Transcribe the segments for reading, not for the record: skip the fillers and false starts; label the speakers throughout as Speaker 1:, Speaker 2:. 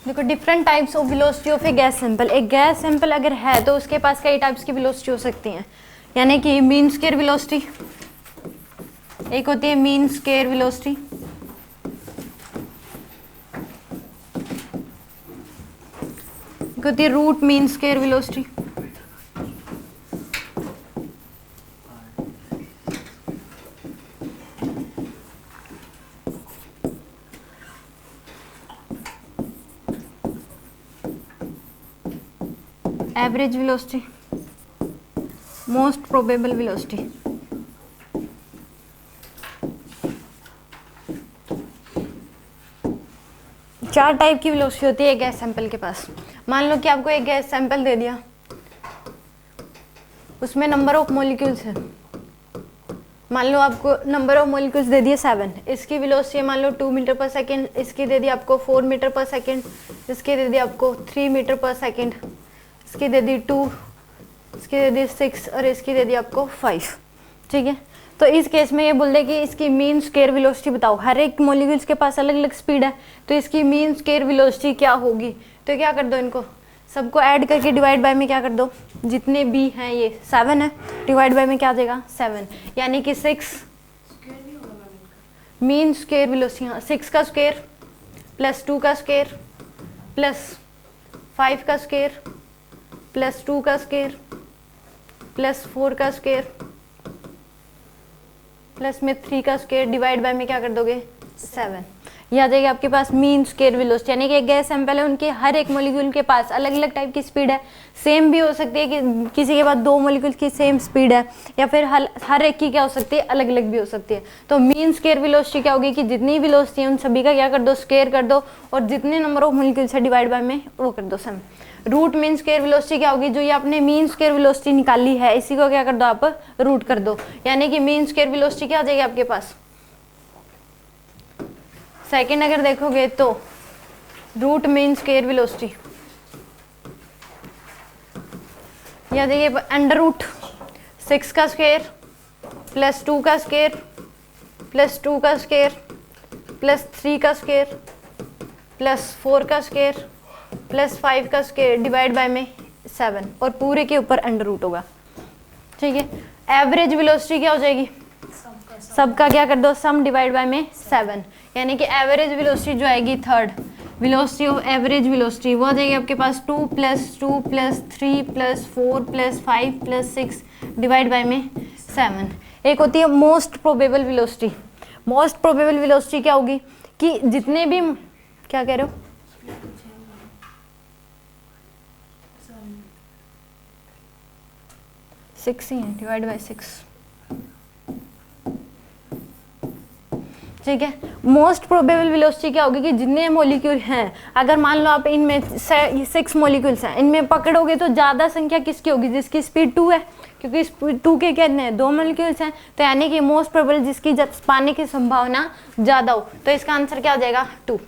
Speaker 1: देखो different types of velocity of A gas sample. एक gas sample अगर है तो उसके पास कई टाइप्स की वेलोसिटी हो सकती हैं, यानी कि मीन स्क्वायर वेलोसिटी, एक होती है मीन स्क्वायर वेलोसिटी, एक होती है root mean square velocity, average velocity, most probable velocity. चार टाइप की वेलोसिटी होती है गैस सैंपल के पास। मान लो कि आपको एक गैस सैंपल दे दिया, उसमें नंबर ऑफ मॉलिक्यूल्स है, मान लो आपको नंबर ऑफ मॉलिक्यूल्स दे दिए 7, इसकी वेलोसिटी मान लो 2 मीटर पर सेकेंड, इसकी दे दी आपको 4 मीटर पर सेकेंड, इसकी दे दी आपको 3 मीटर पर सेकेंड, इसकी दे दी 2, इसकी दे दी 6 और इसकी दे दी आपको 5। ठीक है, तो इस केस में ये बोल दे कि इसकी मीन स्क्वायर वेलोसिटी बताओ। हर एक मॉलिक्यूल्स के पास अलग अलग स्पीड है, तो इसकी मीन स्क्वायर वेलोसिटी क्या होगी। तो क्या कर दो, इनको सबको ऐड करके डिवाइड बाय में क्या कर दो, जितने भी हैं ये 7 है, डिवाइड बाय में क्या आ जाएगा 7, यानी कि 6 मीन स्क्वायर वेलोसिटी। हाँ, 6 का स्क्वायर प्लस 2 का स्क्वायर प्लस 5 का स्क्वायर प्लस 2 का स्क्वायर प्लस 4 का स्क्वायर प्लस में 3 का स्क्वायर डिवाइड बाय में क्या कर दोगे 7। ये आ जाएगी आपके पास मीन स्क्वायर वेलोसिटी, यानी कि एक गैस सैंपल है, उनके हर एक मॉलिक्यूल के पास अलग अलग टाइप की स्पीड है। सेम भी हो सकती है कि किसी के पास 2 मॉलिक्यूल की सेम स्पीड है, या फिर हर एक की क्या हो सकती है, अलग अलग भी हो सकती है। तो मीन स्क्वायर वेलोसिटी क्या होगी कि जितनी वेलोसिटी है उन सभी का क्या कर दो, स्क्वायर कर दो, और जितने नंबर ऑफ मॉलिक्यूल्स है डिवाइड बाय में वो कर दो सम। रूट मीन स्क्वायर वेलोसिटी क्या होगी, जो ये आपने मीन स्क्वायर वेलोसिटी निकाली है इसी को क्या कर दो, आप रूट कर दो, यानी कि मीन स्क्वायर वेलोसिटी क्या आ जाएगी आपके पास। सेकंड अगर देखोगे तो रूट मीन स्क्वायर वेलोसिटी या देखिए अंडर रूट 6 का स्क्वायर प्लस 2 का स्क्वायर प्लस 2 का स्क्वायर प्लस 3 का स्क्वायर प्लस 4 का स्क्वायर प्लस 5 का स्क्वायर डिवाइड बाय में 7, और पूरे के ऊपर अंडर रूट होगा। ठीक है, एवरेज वेलोसिटी क्या हो जाएगी, सबका क्या कर दो सम डिवाइड बाय में 7, यानी कि एवरेज वेलोसिटी जो आएगी third velocity of average velocity वो आ जाएगी आपके पास 2 + 2 + 3 + 4 + 5 + 6 डिवाइड बाय में 7। एक होती है most probable velocity. Most probable velocity क्या होगी कि जितने भी, क्या कह रहे हो, 6 ही है, डिवाइड बाय 6। ठीक है, मोस्ट प्रोबेबल वेलोसिटी क्या होगी कि जितने मॉलिक्यूल हैं, अगर मान लो आप इनमें 6 मॉलिक्यूल्स हैं, इनमें पकड़ोगे तो ज़्यादा संख्या किसकी होगी, जिसकी स्पीड 2 है, क्योंकि स्पीड 2 के कितने 2 मॉलिक्यूल्स हैं, तो यानी कि मोस्ट प्रोबेबल जिसकी पाने की संभावना ज़्यादा हो, तो इसका आंसर क्या हो जाएगा 2।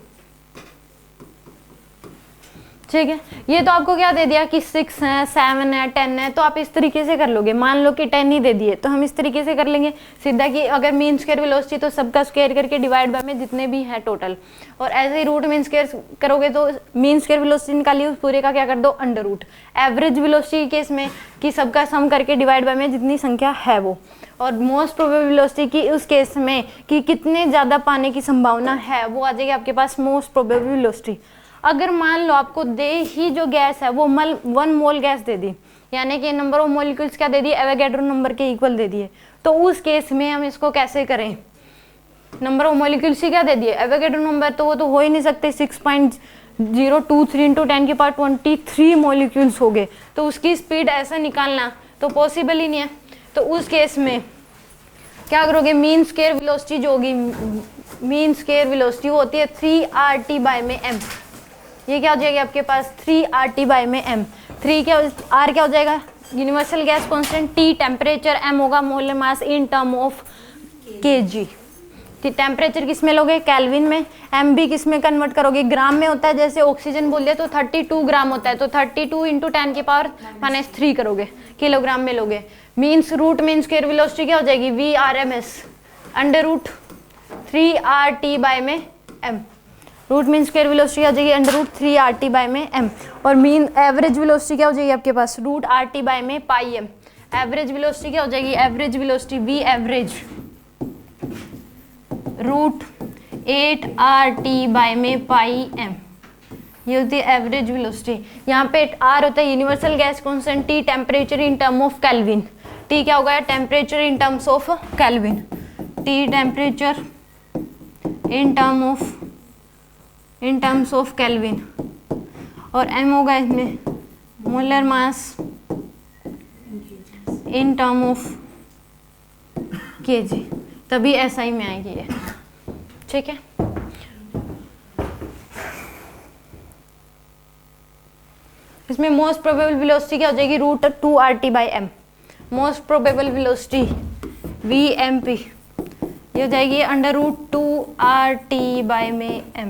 Speaker 1: ठीक है, ये तो आपको क्या दे दिया कि 6 है, 7 है, 10 है, तो आप इस तरीके से कर लोगे। मान लो कि 10 ही दे दिए तो हम इस तरीके से कर लेंगे सीधा कि अगर मीन स्क्वायर वेलोसिटी तो सबका स्क्वायर करके डिवाइड बाय में जितने भी हैं टोटल, और ऐसे ही रूट मीन स्क्वायर करोगे तो मीन स्क्वायर वेलोसिटी निकालिए, उस पूरे का क्या कर दो under root. Average velocity case में कि सबका सम करके डिवाइड बाय में जितनी संख्या है वो, और मोस्ट प्रोबेबल वेलोसिटी की उस केस में कि कितने ज़्यादा पाने की संभावना है वो आ जाएगी आपके पास मोस्ट प्रोबेबल वेलोसिटी। अगर मान लो आपको दे ही जो गैस है वो 1 मोल गैस दे दी, यानी कि नंबर ऑफ मॉलिक्यूल्स क्या दे दिए, एवोगैड्रो नंबर के इक्वल दे दिए, तो उस केस में हम इसको कैसे करें, नंबर ऑफ मॉलिक्यूल्स ही क्या दे दिए, एवोगैड्रो नंबर, तो वो तो हो ही नहीं सकते, 6.023 × 10⁻23 मॉलिक्यूल्स हो गए, तो उसकी स्पीड ऐसा निकालना तो पॉसिबल ही नहीं है। तो उस केस में क्या करोगे, मीन स्क्वायर वेलोसिटी जो होगी, मीन स्क्वायर वेलोसिटी वो होती है 3RT/m। ये क्या हो जाएगी आपके पास 3RT/m। 3 क्या, R क्या हो जाएगा universal gas constant, T temperature, M होगा molar mass in term of kg। Temperature किस में लोगे, केल्विन में, M भी किस में कन्वर्ट करोगे, ग्राम में होता है, जैसे ऑक्सीजन बोल दिया तो 32 ग्राम होता है, तो 32 × 10⁻³ करोगे, किलोग्राम में लोगे। Means root mean square velocity क्या हो जाएगी VRMS √3RT/m। Root mean square velocity आ जाएगी अंडर रूट 3RT बाय में m, और मीन एवरेज वेलोसिटी क्या हो जाएगी आपके पास, रूट RT बाय में पाई m। एवरेज वेलोसिटी क्या हो जाएगी, average velocity v average root 8RT by में पाई m, ये होती है एवरेज वेलोसिटी। यहाँ पे r होता है universal gas constant, t temperature in term of kelvin, t क्या होगा, temperature in terms of kelvin, t temperature in terms of kelvin, और m होगा इसमें molar mass in term of kg, तभी SI में आएगी ये, ठीक है। इसमें मोस्ट प्रोबेबल वेलोसिटी क्या हो जाएगी, root 2RT by m, most probable velocity VMP ये हो जाएगी अंडर रूट 2RT बाई में m,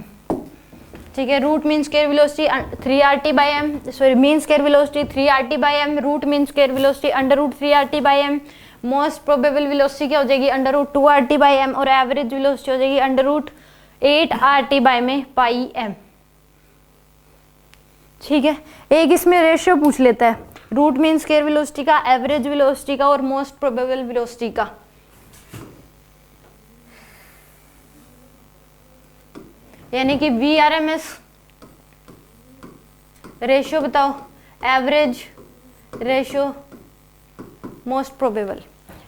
Speaker 1: ठीक है। Root mean square velocity 3RT by m, sorry mean square velocity 3RT by m, root mean square velocity under root 3RT by m, most probable velocity क्या हो जाएगी under root 2RT by m, और average velocity हो जाएगी under root 8RT by में pi m, ठीक है। एक इसमें रेशियो पूछ लेता है रूट मीन स्क्वायर वेलोसिटी का, एवरेज वेलोसिटी का और मोस्ट प्रोबेबल वेलोसिटी का। यानी कि VRMS रेशियो बताओ, एवरेज रेशियो, मोस्ट प्रोबेबल,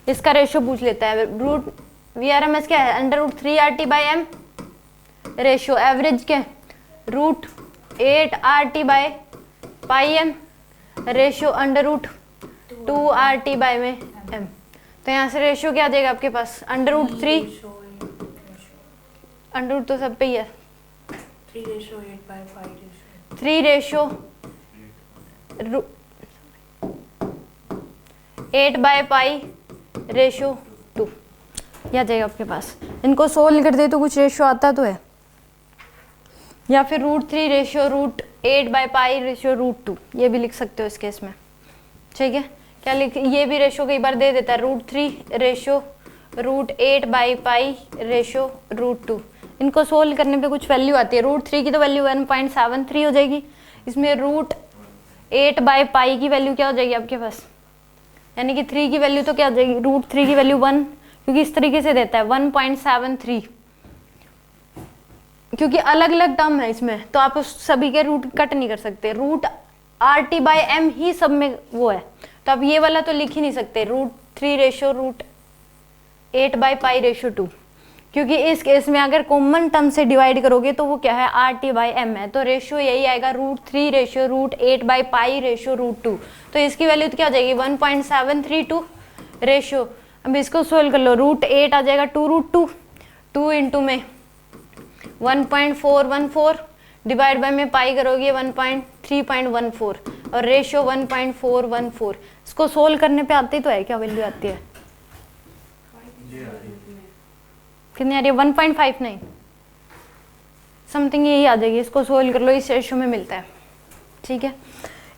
Speaker 1: इसका रेशियो पूछ लेता है। रूट VRMS क्या है, under root 3RT by m, ratio average क्या root 8RT by pi m, ratio under root 2RT by में m। तो यहाँ से रेशियो क्या आ जाएगा आपके पास, अंडर रूट 3, अंडर रूट तो सब पे ही है, 3 रेशियो 8 बाय पाई रेशियो 2, यह आ जाएगा आपके पास। इनको सोल्व कर दे तो कुछ रेशियो आता तो है, या फिर root 3 ratio root 8 by pi ratio root 2, ये भी लिख सकते हो इस केस में, ठीक है। क्या लिख, ये भी रेशियो कई बार दे देता है, root 3 ratio root 8 by pi ratio root 2। इनको सोल्व करने पे कुछ वैल्यू आती है, रूट 3 की तो वैल्यू 1.73 हो जाएगी, इसमें रूट 8 बाई पाई की वैल्यू क्या हो जाएगी आपके पास, यानी कि 3 की वैल्यू तो क्या हो जाएगी, रूट 3 की वैल्यू 1, क्योंकि इस तरीके से देता है 1.73, क्योंकि अलग अलग टर्म है इसमें, तो आप उस सभी के रूट कट नहीं कर सकते, रूट RT बाई m ही सब में वो है, तो आप ये वाला तो लिख ही नहीं सकते root 3 ratio root 8 by pi ratio 2, क्योंकि इस केस में अगर कॉमन टर्म से डिवाइड करोगे तो वो क्या है, RT बाई m है, तो रेशियो यही आएगा root 3 ratio root 8 by pi ratio root 2। तो इसकी वैल्यू तो क्या हो जाएगी 1.732 रेशियो। अब इसको सोल्व कर लो, रूट 8 आ जाएगा 2 रूट 2 इंटू में 1.414 डिवाइड बाय में पाई करोगे 3.14 और रेशियो 1.414। इसको सोल्व करने पे आती तो है, क्या वैल्यू आती है, कितनी आ रही है 1.59 समथिंग, यही आ जाएगी। इसको सोल्व कर लो, इस रेशियो में मिलता है, ठीक है।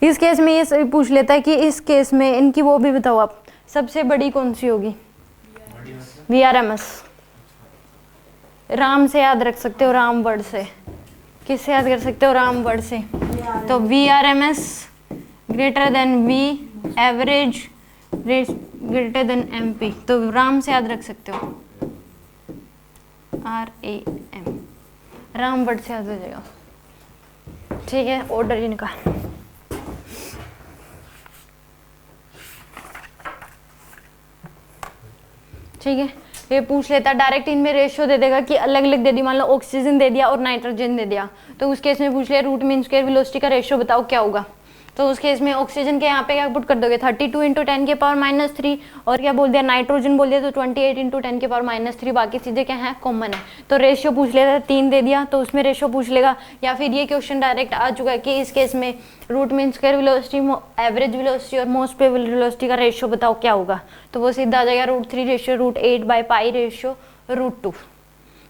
Speaker 1: इस केस में ये पूछ लेता है कि इस केस में इनकी वो भी बताओ आप, सबसे बड़ी कौन सी होगी, VRMS, राम से याद रख सकते हो, राम वर्ड से, किससे याद कर सकते हो, राम वर्ड से, तो VRMS greater than V average greater than MP, तो राम से याद रख सकते हो, RAM, राम वर्ड से याद हो जाएगा, ठीक है। ऑर्डर इनका ठीक है, ये पूछ लेता डायरेक्ट, इनमें रेशियो दे देगा कि अलग अलग दे दी, मान लो ऑक्सीजन दे दिया और नाइट्रोजन दे दिया, तो उस केस में पूछ लिया रूट मीन स्क्वायर वेलोसिटी का रेशियो बताओ क्या होगा, तो उस केस में ऑक्सीजन के यहाँ पे क्या पुट कर दोगे 32 इंटू 10 के पावर -3, और क्या बोल दिया नाइट्रोजन बोल दिया तो 28 इंटू 10 के पावर -3, बाकी चीजें क्या है कॉमन है, तो रेशियो पूछ लेता, 3 दे दिया तो उसमें रेशियो पूछ लेगा, या फिर ये क्वेश्चन डायरेक्ट आ चुका है कि इस केस में root mean square velocity, average velocity और मोस्ट प्रोबेबल वेलोसिटी का रेशियो बताओ क्या होगा, तो वो सीधा आ जाएगा root 3 ratio root 8 by pi ratio root 2,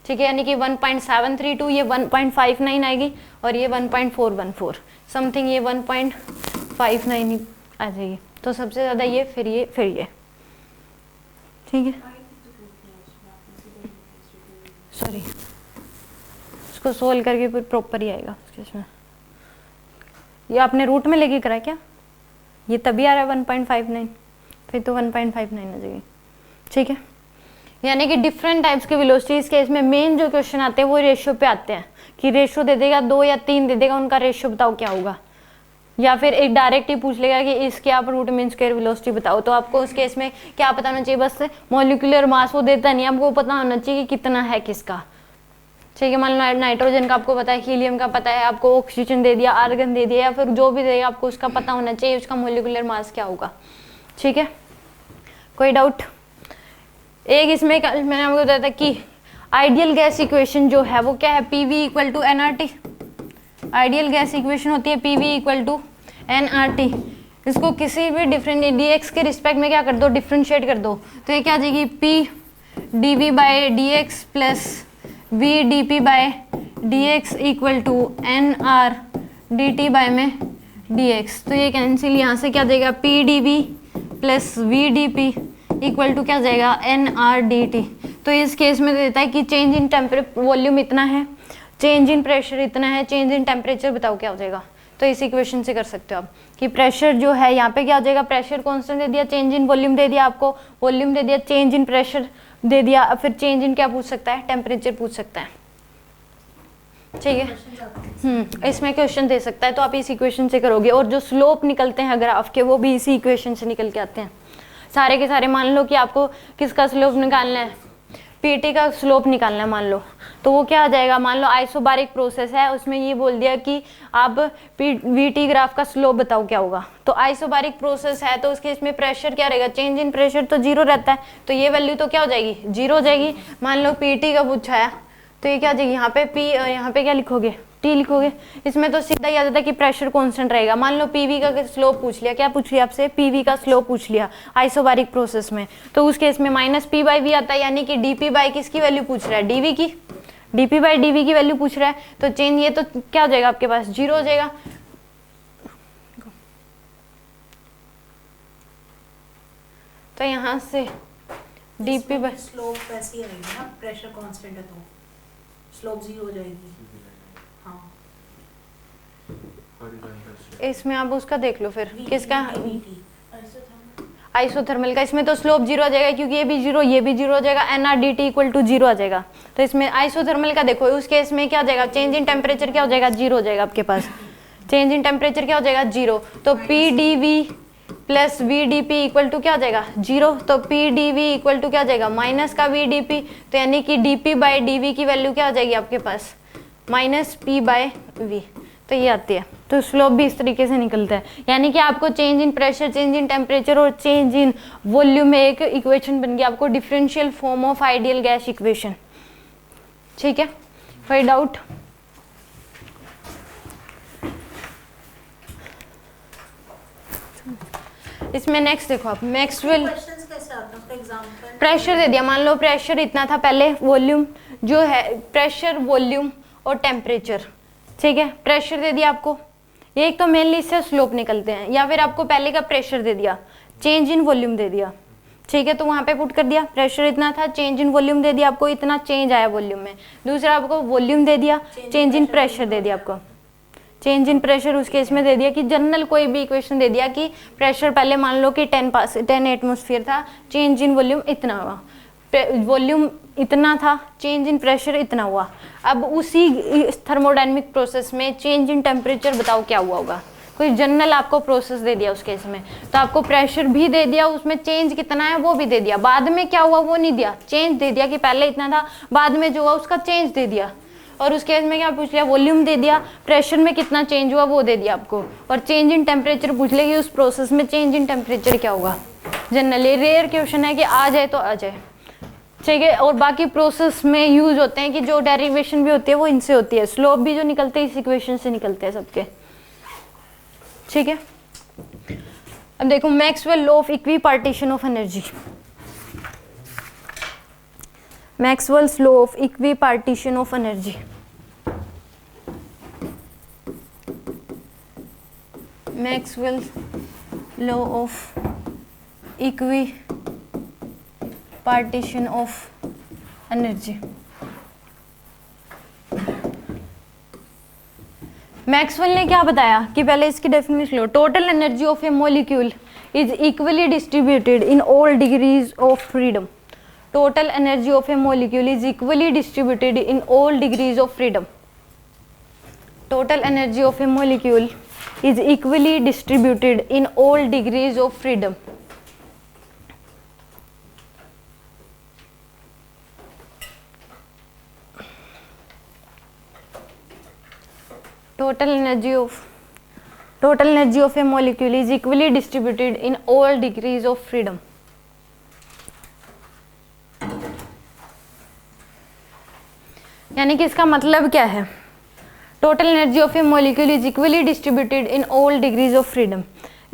Speaker 1: ठीक है। यानी कि 1.732, ये 1.59 आएगी और ये 1.414 समथिंग, ये 1.59 ही आ जाएगी, तो सबसे ज़्यादा ये, फिर ये, फिर ये, ठीक है। सॉरी इसको सोल्व करके फिर प्रॉपर ही आएगा इसमें। ये आपने रूट में लेके करा क्या? ये तभी आ रहा है 1.59, फिर तो 1.59 आ जाएगी। ठीक है, यानी कि डिफरेंट टाइप्स के वेलोसिटीज के इसमें मेन जो क्वेश्चन आते हैं वो रेशियो पे आते हैं कि रेशियो दे देगा 2 या 3 दे देगा, उनका रेशियो बताओ क्या होगा, या फिर एक डायरेक्ट ही पूछ लेगा कि इसके आप रूट मीन स्क्वायर वेलोसिटी बताओ। तो आपको उस केस में क्या पता होना चाहिए? बस मॉलिक्यूलर मास वो देता नहीं, आपको पता होना चाहिए कि कितना है किसका। ठीक है, मान लो नाइट्रोजन का आपको पता है, हीलियम का पता है, आपको ऑक्सीजन दे दिया, आर्गन दे दिया, या फिर जो भी देगा आपको उसका पता होना चाहिए उसका मॉलिक्यूलर मास क्या होगा। ठीक है, कोई डाउट? एक इसमें मैंने आपको बताया था कि आइडियल गैस इक्वेशन जो है वो क्या है? PV equal to NRT. Ideal gas equation होती है पीवी इक्वल टू एनआरटी। इसको किसी भी डिफरेंट डीएक्स के रिस्पेक्ट में क्या कर दो? डिफ्रेंशिएट कर दो। तो ये क्या आ जाएगी? P DV by D X plus V D P by D X equal to N R D T by में डी एक्स। तो ये कैंसिल, यहाँ से क्या देगा? P D V plus V D P equal to क्या जाएगा? N R D T. तो इस केस में देता है कि चेंज इन वॉल्यूम इतना है, चेंज इन प्रेशर इतना है, चेंज इन टेम्परेचर बताओ क्या हो जाएगा। तो इस इक्वेशन से कर सकते हो आप कि प्रेशर जो है यहाँ पे क्या हो जाएगा? प्रेशर कांस्टेंट दे दिया, चेंज इन वॉल्यूम दे दिया आपको, वॉल्यूम दे दिया, चेंज इन प्रेशर दे दिया, अब फिर चेंज इन क्या पूछ सकता है? टेम्परेचर पूछ सकता है। ठीक है, इसमें क्वेश्चन दे सकता है, तो आप इस इक्वेशन से करोगे। और जो स्लोप निकलते हैं ग्राफ के वो भी इसी इक्वेशन से निकल के आते हैं सारे के सारे। मान लो कि आपको किसका स्लोप निकालना है? पीटी का स्लोप निकालना है मान लो, तो वो क्या आ जाएगा? मान लो आइसोबारिक प्रोसेस है, उसमें ये बोल दिया कि आप वीटी ग्राफ का स्लोप बताओ क्या होगा। तो आइसोबारिक प्रोसेस है तो उसके इसमें प्रेशर क्या रहेगा? चेंज इन प्रेशर तो 0 रहता है, तो ये वैल्यू तो क्या हो जाएगी? 0 हो जाएगी। मान लो पीटी का पूछा है तो ये क्या आ जाएगी? यहाँ पे पी, यहाँ पे क्या लिखोगे? टी लिखोगे। इसमें तो सीधा ही आ जाता है कि प्रेशर कांस्टेंट रहेगा। मान लो पीवी का स्लोप पूछ लिया, क्या पूछ लिया आपसे? पीवी का स्लोप पूछ लिया आइसोबारिक प्रोसेस में, तो उस केस में माइनस पी बाई वी आता है, यानी कि डीपी बाई किसकी वैल्यू पूछ रहा है? डीवी की। डीपी बाई डीवी की वैल्यू पूछ रहा है, तो चेंज ये तो क्या हो जाएगा आपके पास? 0 हो जाएगा। तो यहाँ से डीपी बाई
Speaker 2: स्लोप वैसी आएगी ना, प्रेशर कांस्टेंट है तो स्लोप 0 हो जाएगी। हाँ,
Speaker 1: इसमें आप उसका देख लो फिर किसका? आइसोथर्मल का। इसमें तो स्लोप 0 आ जाएगा क्योंकि ये भी 0, ये भी 0 हो जाएगा, एनआरडीटी इक्वल टू 0 आ जाएगा। तो इसमें आइसोथर्मल का देखो, उस केस में क्या हो जाएगा? चेंज इन टेम्परेचर क्या हो जाएगा? 0 हो जाएगा आपके पास। चेंज इन टेम्परेचर क्या हो जाएगा? 0। तो P D V plus V D P equal to क्या हो जाएगा? 0। तो P D V equal to क्या हो जाएगा? माइनस का वी डी पी, तो यानी कि D P by D V की वैल्यू क्या हो जाएगी आपके पास? Minus P by V. तो ये आती है। तो स्लोप भी इस तरीके से निकलता है, यानी कि आपको change in pressure, change in temperature और चेंज इन वॉल्यूम में एक इक्वेशन बन गया आपको differential form of ideal gas equation. ठीक है, कोई डाउट? इसमें नेक्स्ट देखो आप, मैक्सवेल प्रेशर दे दिया। मान लो प्रेशर इतना था पहले, वॉल्यूम जो है प्रेशर, वॉल्यूम और टेम्परेचर। ठीक है, प्रेशर दे दिया आपको, ये एक तो मेनली इससे स्लोप निकलते हैं, या फिर आपको पहले का प्रेशर दे दिया, चेंज इन वॉल्यूम दे दिया। ठीक है, तो वहां पे पुट कर दिया, प्रेशर इतना था, चेंज इन वॉल्यूम दे दिया आपको, इतना चेंज आया वॉल्यूम में। दूसरा आपको वॉल्यूम दे दिया, चेंज इन प्रेशर दे दिया आपको, चेंज इन प्रेशर उस केस में दे दिया कि जनरल कोई भी इक्वेशन दे दिया कि प्रेशर पहले मान लो कि 10 एटमॉस्फेयर था, चेंज इन वॉल्यूम इतना हुआ, वॉल्यूम इतना था, चेंज इन प्रेशर इतना हुआ। अब उसी थर्मोडायनेमिक प्रोसेस में चेंज इन टेम्परेचर बताओ क्या हुआ होगा। कोई जनरल आपको प्रोसेस दे दिया उस केस में, तो आपको प्रेशर भी दे दिया, उसमें चेंज कितना है वो भी दे दिया, बाद में क्या हुआ वो नहीं दिया, चेंज दे दिया कि पहले इतना था, बाद में जो हुआ उसका चेंज दे दिया। और उस केस में क्या पूछ लिया? वॉल्यूम दे दिया, प्रेशर में कितना चेंज हुआ वो दे दिया आपको, और चेंज इन टेम्परेचर पूछ लिया कि उस प्रोसेस में चेंज इन टेम्परेचर क्या होगा। जनरली रेयर क्वेश्चन है कि आ जाए तो आ जाए। ठीक है, और बाकी प्रोसेस में यूज होते हैं कि जो डेरिवेशन भी होती है वो इनसे होती है, स्लोप भी जो निकलते हैं इस इक्वेशन से निकलते हैं सबके। ठीक है, अब देखो Maxwell law of equipartition of energy. Maxwell's law of equipartition of energy. Maxwell law of equipartition of energy. Maxwell ने क्या बताया कि पहले इसकी definition low, total energy of A molecule is equally distributed in all degrees of freedom. Total energy of A molecule is equally distributed in all degrees of freedom. Total energy of A molecule is equally distributed in all degrees of freedom. Total energy of a molecule is equally distributed in all degrees of freedom. यानी कि इसका मतलब क्या है? Total energy of A molecule is equally distributed in all degrees of freedom.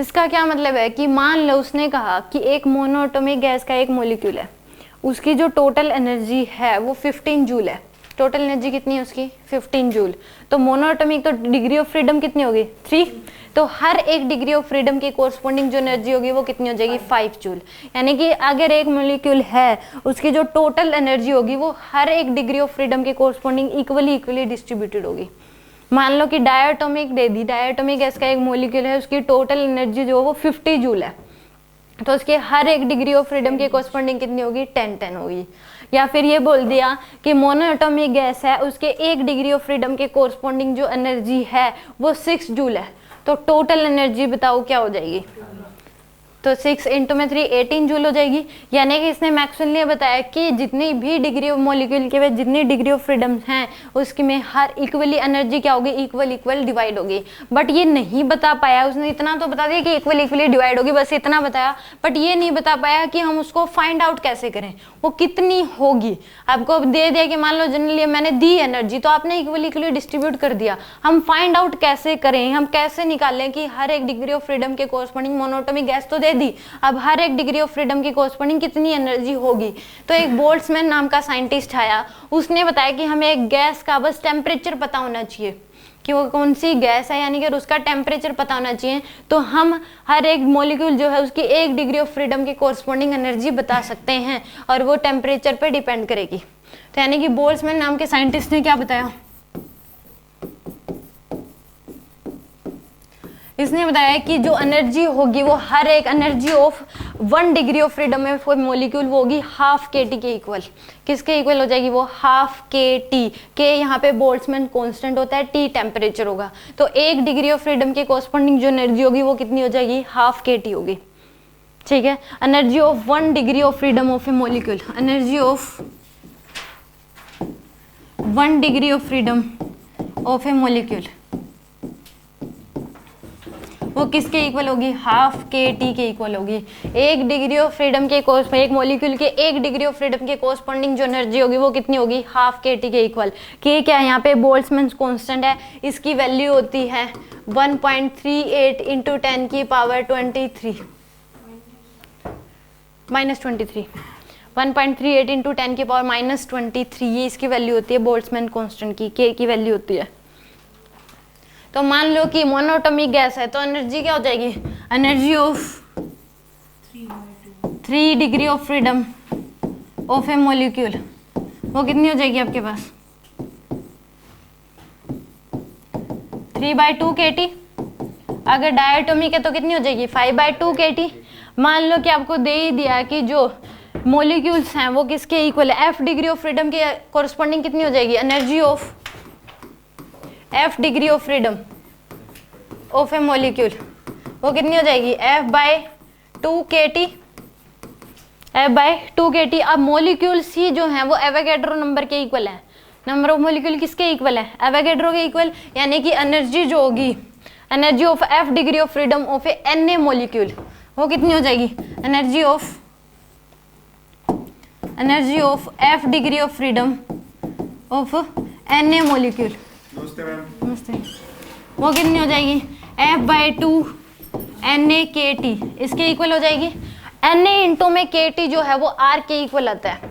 Speaker 1: इसका क्या मतलब है कि मान लो उसने कहा कि एक मोनोएटॉमिक गैस का एक मॉलिक्यूल है, उसकी जो टोटल एनर्जी है वो 15 जूल है। टोटल एनर्जी कितनी है उसकी? 15 जूल। तो मोनोएटॉमिक तो डिग्री ऑफ फ्रीडम कितनी होगी? 3। तो हर एक डिग्री ऑफ फ्रीडम के कोरस्पॉन्डिंग जो एनर्जी होगी वो कितनी हो जाएगी? 5 जूल। यानी कि अगर एक मॉलिक्यूल है उसकी जो टोटल एनर्जी होगी वो हर एक डिग्री ऑफ फ्रीडम के कोरस्पॉन्डिंग इक्वली डिस्ट्रीब्यूटेड होगी। मान लो कि डायटोमिक दे दी, डायटोमिक गैस का एक मॉलिक्यूल है, उसकी टोटल एनर्जी जो वो 50 जूल है, तो उसके हर एक डिग्री ऑफ फ्रीडम के कोरस्पॉन्डिंग कितनी होगी? 10 होगी। या फिर ये बोल दिया कि मोनोएटॉमिक गैस है, उसके एक डिग्री ऑफ फ्रीडम के कोरस्पॉन्डिंग जो एनर्जी है वो 6 जूल है, तो टोटल एनर्जी बताओ क्या हो जाएगी? तो 6 इंटू में 3 18 जूल हो जाएगी। यानी कि इसने मैक्सवेल ने बताया कि जितनी भी डिग्री ऑफ मॉलिक्यूल के जितनी डिग्री ऑफ फ्रीडम हैं उसकी में हर इक्वली एनर्जी क्या होगी? इक्वल डिवाइड होगी। बट ये नहीं बता पाया, उसने इतना तो बता दिया कि इक्वली डिवाइड होगी, बस इतना बताया, बट ये नहीं बता पाया कि हम उसको फाइंड आउट कैसे करें, वो कितनी होगी। आपको दे दिया कि मान लो जनरली मैंने दी एनर्जी, तो आपने इक्वली डिस्ट्रीब्यूट कर दिया, हम फाइंड आउट कैसे करें, हम कैसे निकालें कि हर एक डिग्री ऑफ फ्रीडम के कोरस्पॉन्डिंग मोनोएटॉमिक गैस तो दे दी, अब हर एक डिग्री ऑफ फ्रीडम की कोरस्पॉन्डिंग कितनी एनर्जी होगी। तो एक बोल्ट्जमैन नाम का साइंटिस्ट आया, उसने बताया कि हमें एक गैस का बस टेम्परेचर पता होना चाहिए कि वो कौन सी गैस है, यानी कि उसका टेम्परेचर पता होना चाहिए, तो हम हर एक मॉलिक्यूल जो है उसकी एक डिग्री ऑफ फ्रीडम की कोरस्पॉन्डिंग एनर्जी बता सकते हैं, और वो टेम्परेचर पे डिपेंड करेगी। तो यानी कि बोल्ट्जमैन नाम के साइंटिस्ट ने क्या बताया? इसने बताया कि जो एनर्जी होगी वो हर एक energy of 1 degree of freedom में कोई मॉलिक्यूल वो होगी हाफ kT के इक्वल। किसके इक्वल हो जाएगी? वो हाफ kT के, यहाँ पे बोल्ट्जमैन कांस्टेंट होता है, T टेम्परेचर होगा, तो 1 डिग्री ऑफ फ्रीडम के कोरस्पॉन्डिंग जो एनर्जी होगी वो कितनी हो जाएगी? हाफ kT होगी। ठीक है, energy of 1 degree of freedom of A molecule, energy of 1 degree of freedom of A molecule वो किसके इक्वल होगी? हाफ kT के इक्वल होगी। 1 डिग्री ऑफ फ्रीडम के एक मॉलिक्यूल के 1 डिग्री ऑफ फ्रीडम के कोरस्पॉन्डिंग जो एनर्जी होगी वो कितनी होगी? हाफ kT के इक्वल। के क्या है यहाँ पे? बोल्ट्जमैन कांस्टेंट है, इसकी वैल्यू होती है 1.38 इंटू 10 की पावर 23 माइनस 23, 1.38 इंटू 10 की पावर माइनस 23, ये इसकी वैल्यू होती है बोल्ट्जमैन कांस्टेंट की, के की वैल्यू होती है। तो मान लो कि मोनोएटॉमिक गैस है, तो एनर्जी क्या हो जाएगी? Energy of 3 degree of freedom of A molecule वो कितनी हो जाएगी आपके पास? 3/2 kT। अगर डायटोमिक है तो कितनी हो जाएगी? 5/2 kT। मान लो कि आपको दे ही दिया कि जो मॉलिक्यूल्स हैं वो किसके इक्वल है? F डिग्री ऑफ फ्रीडम के कोरस्पॉन्डिंग कितनी हो जाएगी? Energy of F degree of freedom of A molecule वो कितनी हो जाएगी? F/2 kT, F/2 kT। अब मॉलिक्यूल्स ही जो हैं वो एवोगैड्रो नंबर के इक्वल है। नंबर ऑफ मॉलिक्यूल किसके इक्वल है? एवोगैड्रो के इक्वल। यानी कि एनर्जी जो होगी, energy of F degree of freedom of A Na molecule वो कितनी हो जाएगी? Energy of F degree of freedom of Na molecule नमस्ते वो कितनी हो जाएगी? F/2 Na kT इसके इक्वल हो जाएगी। Na इंटू में kT जो है वो R के इक्वल आता है।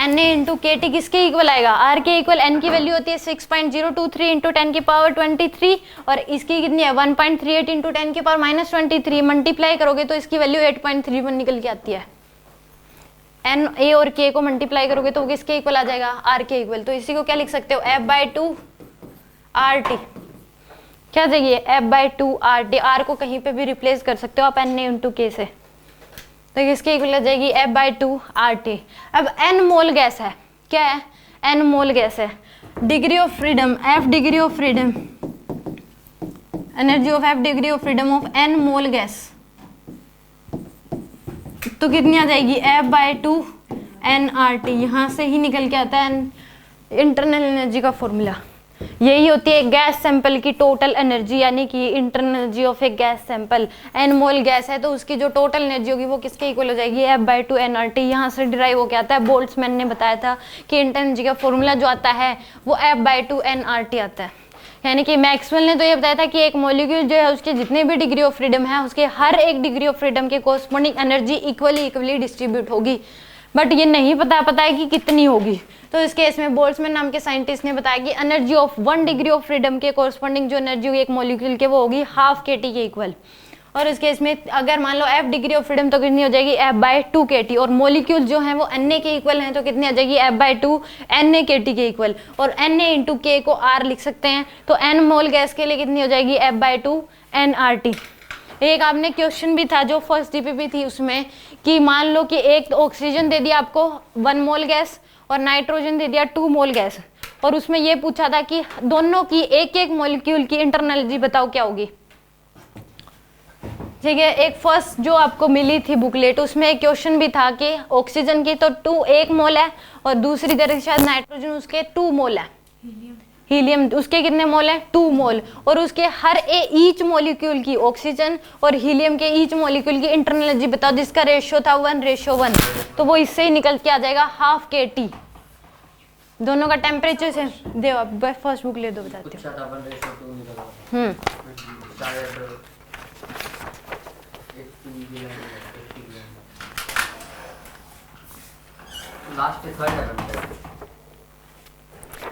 Speaker 1: Na इंटू kT किसके इक्वल आएगा? R के इक्वल। N की वैल्यू होती है 6.023 इंटू 10 की पावर 23, और इसकी कितनी है? 1.38 इंटू 10 की पावर माइनस 23। मल्टीप्लाई करोगे तो इसकी वैल्यू 8.31 निकल के आती है। N A और K को मल्टीप्लाई करोगे तो वो किसके इक्वल आ जाएगा? R के इक्वल। तो इसी को क्या लिख सकते हो? F/2 RT। क्या चाहिए F/2RT। R को कहीं पे भी रिप्लेस कर सकते हो आप Na × K से, तो किसके इक्वल आ जाएगी F/2RT। अब n मोल गैस है, क्या है n मोल गैस है, degree of freedom F degree of freedom, energy of F degree of freedom of n mole gas, तो कितनी आ जाएगी F/2nRT। यहाँ से ही निकल के आता है इंटरनल एनर्जी का फॉर्मूला। यही होती है गैस सैंपल की टोटल एनर्जी, यानी कि internal energy of A gas sample. n mole gas है तो उसकी जो टोटल एनर्जी होगी वो किसके इक्वल हो जाएगी F/2nRT। यहाँ से डिराइव होके आता है, बोल्ट्जमैन ने बताया था कि इंटरनल एनर्जी का फॉर्मूला जो आता है वो F/2nRT आता है। यानी कि मैक्सवेल ने तो ये बताया था कि एक मॉलिक्यूल जो है उसके जितने भी डिग्री ऑफ फ्रीडम है उसके हर एक डिग्री ऑफ फ्रीडम के कोरस्पॉन्डिंग एनर्जी इक्वली डिस्ट्रीब्यूट होगी, बट ये नहीं पता है कि कितनी होगी। तो इस केस में बोल्ट्जमैन नाम के साइंटिस्ट ने बताया कि energy of 1 degree of freedom के कोरस्पॉन्डिंग जो एनर्जी होगी एक मॉलिक्यूल के वो होगी ½ kT के इक्वल। और इस केस में अगर मान लो F डिग्री ऑफ फ्रीडम तो कितनी हो जाएगी F/2 kT, और मॉलिक्यूल जो है वो Na के इक्वल हैं तो कितनी आ जाएगी F/2 Na kT के इक्वल, और Na × K को R लिख सकते हैं, तो n मोल गैस के लिए कितनी हो जाएगी F/2 nRT। एक आपने क्वेश्चन भी था जो फर्स्ट DPP थी उसमें, कि मान लो कि एक ऑक्सीजन दे दिया आपको 1 मोल गैस और नाइट्रोजन दे दिया 2 मोल गैस, और उसमें ये पूछा था कि दोनों की एक मॉलिक्यूल की इंटरनल एनर्जी बताओ क्या होगी। ठीक है, एक फर्स्ट जो आपको मिली थी बुकलेट उसमें एक क्वेश्चन भी था कि ऑक्सीजन की तो 1 मोल है और दूसरी तरफ शायद नाइट्रोजन उसके 2 मोल है, हीलियम उसके कितने मोल है 2 मोल, और उसके हर ईच मॉलिक्यूल की ऑक्सीजन और हीलियम के ईच मॉलिक्यूल की इंटरनल एनर्जी बताओ जिसका रेशियो था 1:1, तो वो इससे ही निकल के आ जाएगा ½ kT। दोनों का टेम्परेचर से दे आप फर्स्ट बुक ले दो बताते हो।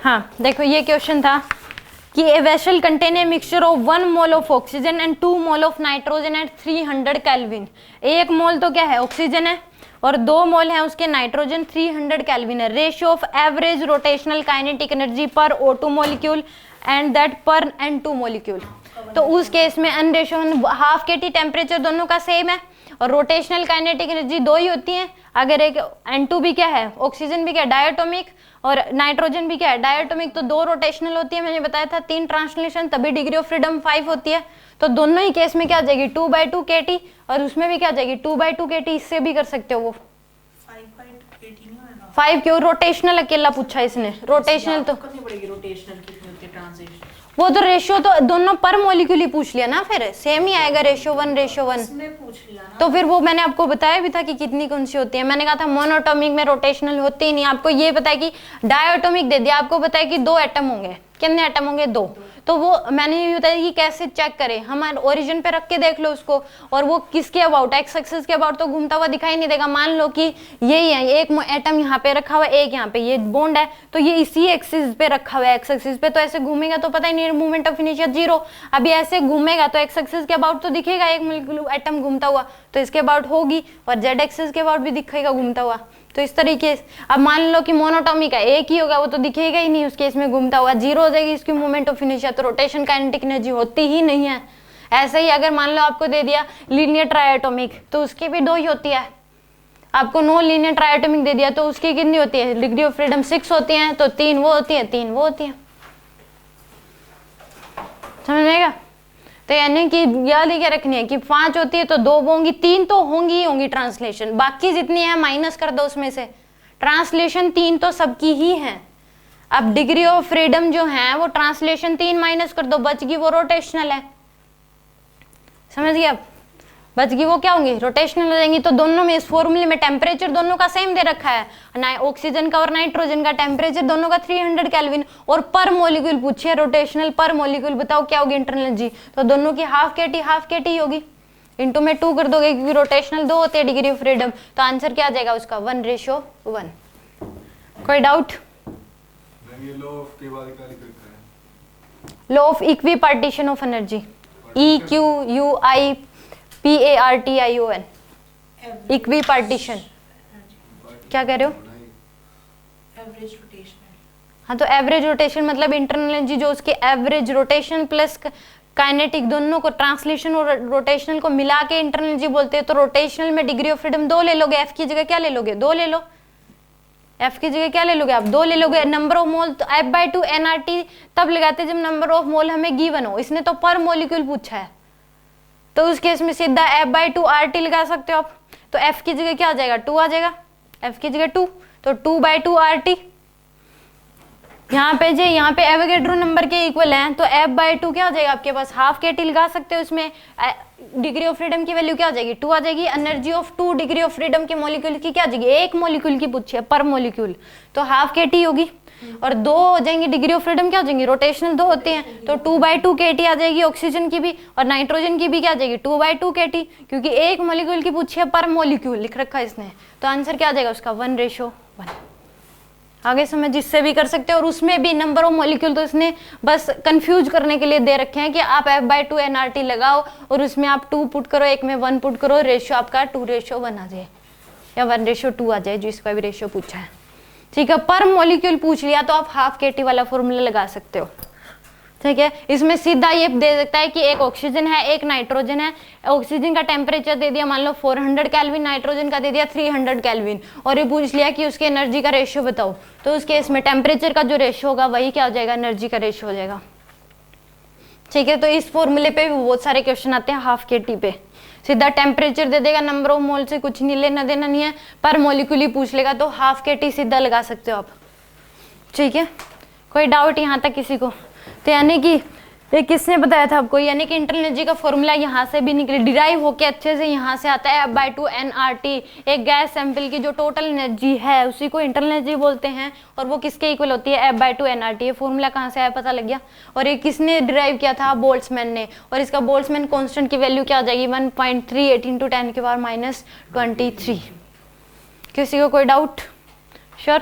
Speaker 1: हाँ देखो ये क्वेश्चन था कि a vessel contain a mixture of 1 mole of oxygen and 2 mole of nitrogen eight 300 kelvin. 1 मोल तो क्या है ऑक्सीजन है और 2 मोल है उसके नाइट्रोजन, 300 केल्विन है। Ratio of average rotational kinetic energy पर O2 मॉलिक्यूल एंड दैट पर N2 मॉलिक्यूल। तो उस केस में n रेशियो ½ kT, टेम्परेचर दोनों का सेम है और रोटेशनल काइनेटिक एनर्जी 2 ही होती है। अगर एक N2 भी क्या है, ऑक्सीजन भी क्या है डायटोमिक, और नाइट्रोजन भी क्या है डायटोमिक, तो 2 रोटेशनल होती है, मैंने बताया था 3 ट्रांसलेशन, तभी डिग्री ऑफ फ्रीडम 5 होती है। तो दोनों ही केस में क्या आ जाएगी 2/2 kT, और उसमें भी क्या आ जाएगी 2/2 kT। इससे भी कर सकते हो वो 5 क्यों, रोटेशनल अकेला पूछा इसने, रोटेशनल तो
Speaker 2: करनी पड़ेगी, रोटेशनल कितनी होती है ट्रांजिशन,
Speaker 1: वो तो रेशियो तो दोनों पर मॉलिक्यूल ही पूछ लिया ना, फिर सेम ही आएगा रेशियो 1:1।
Speaker 2: इसमें पूछ लिया ना,
Speaker 1: तो फिर वो मैंने आपको बताया भी था कि कितनी कौन सी होती है। मैंने कहा था मोनोटॉमिक में रोटेशनल होती ही नहीं। आपको ये पता है कि डायटोमिक दे दिया, आपको पता है कि 2 एटम होंगे, कितने एटम होंगे 2, तो वो मैंने ये बताया कि कैसे चेक करें, हमारे ओरिजिन पे रख के देख लो उसको, और वो किसके अबाउट एक्स एक्सिस के अबाउट तो घूमता हुआ दिखाई नहीं देगा। मान लो कि यही है, एक एटम यहाँ पे रखा हुआ है, एक यहाँ पे, ये बॉन्ड है तो ये इसी एक्सिस पे रखा हुआ है, एक्स एक्सिस पे, तो ऐसे घूमेगा तो पता ही नहीं, मूवमेंट ऑफ इनर्शिया 0। अभी ऐसे घूमेगा तो एक्स एक्सिस के अबाउट तो दिखेगा एक मॉलिक्यूल एटम घूमता हुआ, तो इसके अबाउट होगी, और जेड एक्सिस के अबाउट भी दिखेगा घूमता हुआ। तो इस तरीके से अब मान लो कि मोनोटॉमिक है, एक ही होगा, वो तो दिखेगा ही नहीं, उसके इसमें घूमता हुआ 0 हो जाएगी इसकी मूवमेंट ऑफ इनर्शिया, तो रोटेशन काइनेटिक एनर्जी होती ही नहीं है। ऐसे ही अगर मान लो आपको दे दिया लीनियर ट्राइएटॉमिक, तो उसकी भी 2 ही होती है। आपको नो लीनियर ट्राइएटॉमिक दे दिया तो उसकी कितनी होती है, डिग्री ऑफ फ्रीडम 6 होती है, तो 3 वो होती है, 3 वो होती है। समझ आएगा? तो यानी कि याद ही क्या रखनी है कि 5 होती है तो 2 होंगी, 3 तो होंगी ही होंगी ट्रांसलेशन, बाकी जितनी है माइनस कर दो उसमें से। ट्रांसलेशन 3 तो सबकी ही है। अब डिग्री ऑफ फ्रीडम जो है वो ट्रांसलेशन 3 माइनस कर दो, बच गई वो रोटेशनल है। समझ गए? अब बच गई वो क्या होंगी, रोटेशनल हो जाएंगी। तो दोनों में इस फॉर्मूले में टेम्परेचर दोनों का सेम दे रखा है, ऑक्सीजन का और नाइट्रोजन का टेम्परेचर दोनों का 300 केल्विन, और पर मॉलिक्यूल पूछिए रोटेशनल पर मॉलिक्यूल बताओ क्या होगी इंटरनल एनर्जी, तो दोनों की ½ kT होगी। इंटू में 2 कर दोगे क्योंकि रोटेशनल 2 होते हैं डिग्री ऑफ फ्रीडम, तो आंसर क्या आ जाएगा उसका 1:1। कोई doubt? Law of equi partition of energy, EQUIPARTION, equi partition. क्या कह रहे हो?
Speaker 2: Average rotational.
Speaker 1: हाँ तो एवरेज रोटेशन मतलब इंटरनल एनर्जी जो उसके एवरेज रोटेशन प्लस काइनेटिक, दोनों को ट्रांसलेशन और रोटेशनल को मिला के इंटरनल एनर्जी बोलते हैं। तो रोटेशनल में डिग्री ऑफ फ्रीडम 2 ले लोगे, एफ की जगह क्या ले लोगे, 2 ले लो। एफ की जगह क्या ले लोगे आप, 2 ले लोगे। नंबर ऑफ मोल तो F/2 nRT तब लगाते जब नंबर ऑफ मोल हमें गिवन हो। इसने तो पर मॉलिक्यूल पूछा है, तो उस केस में सीधा F/2 RT लगा सकते हो आप। तो F की जगह क्या आ जाएगा, 2 आ जाएगा, F की जगह 2, तो 2/2 RT। यहाँ पे एवोगैड्रो नंबर के इक्वल हैं, तो F/2 क्या हो जाएगा आपके पास, हाफ KT लगा सकते हो। इसमें डिग्री ऑफ फ्रीडम की वैल्यू क्या हो जाएगी, 2 आ जाएगी। Energy of 2 degree of freedom के मॉलिक्यूल की क्या आ जाएगी, एक मॉलिक्यूल की पूछी है पर मॉलिक्यूल, तो हाफ KT होगी। और 2 हो जाएंगी डिग्री ऑफ फ्रीडम, क्या हो जाएंगी, रोटेशनल 2 होते हैं, तो 2/2 KT आ जाएगी ऑक्सीजन की भी, और नाइट्रोजन की भी क्या आ जाएगी, 2/2 KT, क्योंकि एक मॉलिक्यूल की पूछी है पर मॉलिक्यूल लिख रखा है इसने। तो आंसर क्या आ जाएगा उसका, 1:1। आगे समझ जिससे भी कर सकते हो। और उसमें भी नंबर ऑफ मॉलिक्यूल तो इसने बस कंफ्यूज करने के लिए दे रखे हैं कि आप F/2 nRT लगाओ और उसमें आप 2 पुट करो, एक में 1 पुट करो, रेशियो आपका 2:1 आ जाए या 1:2 आ जाए, जिसका भी रेशियो पूछा है। ठीक है, पर मॉलिक्यूल पूछ लिया तो आप हाफ KT वाला फॉर्मूला लगा सकते हो। ठीक है, इसमें सीधा ये दे सकता है कि एक ऑक्सीजन है, एक नाइट्रोजन है। ऑक्सीजन का टेम्परेचर दे दिया मान लो 400 केल्विन, नाइट्रोजन का दे दिया 300 केल्विन, और ये पूछ लिया कि उसके एनर्जी का रेशियो बताओ। तो उस केस में टेम्परेचर का जो रेशियो होगा वही क्या हो जाएगा, एनर्जी का रेशियो हो जाएगा। ठीक है, तो इस फॉर्मूले पे भी बहुत सारे क्वेश्चन आते हैं हाफ KT पे। सीधा टेम्परेचर दे देगा, नंबर ऑफ मोल से कुछ नहीं लेना देना नहीं है, पर मॉलिक्यूल ही पूछ लेगा, तो हाफ KT सीधा लगा सकते हो आप। ठीक है, कोई डाउट यहाँ तक किसी को? तो यानी कि ये किसने बताया था आपको, यानी कि इंटरनल एनर्जी का फॉर्मूला यहाँ से भी निकले, डिराइव होके अच्छे से यहाँ से आता है F/2 nRT। एक गैस सैंपल की जो टोटल एनर्जी है उसी को इंटरनल एनर्जी बोलते हैं, और वो किसके इक्वल होती है, F/2 nRT। ये फॉर्मूला कहाँ से आया पता लग गया। और ये किसने डिराइव किया था, बोल्ट्जमैन ने, और इसका बोल्ट्जमैन कांस्टेंट की वैल्यू क्या आ जाएगी, 1.38 × 10⁻⁻23। किसी को कोई डाउट? श्योर?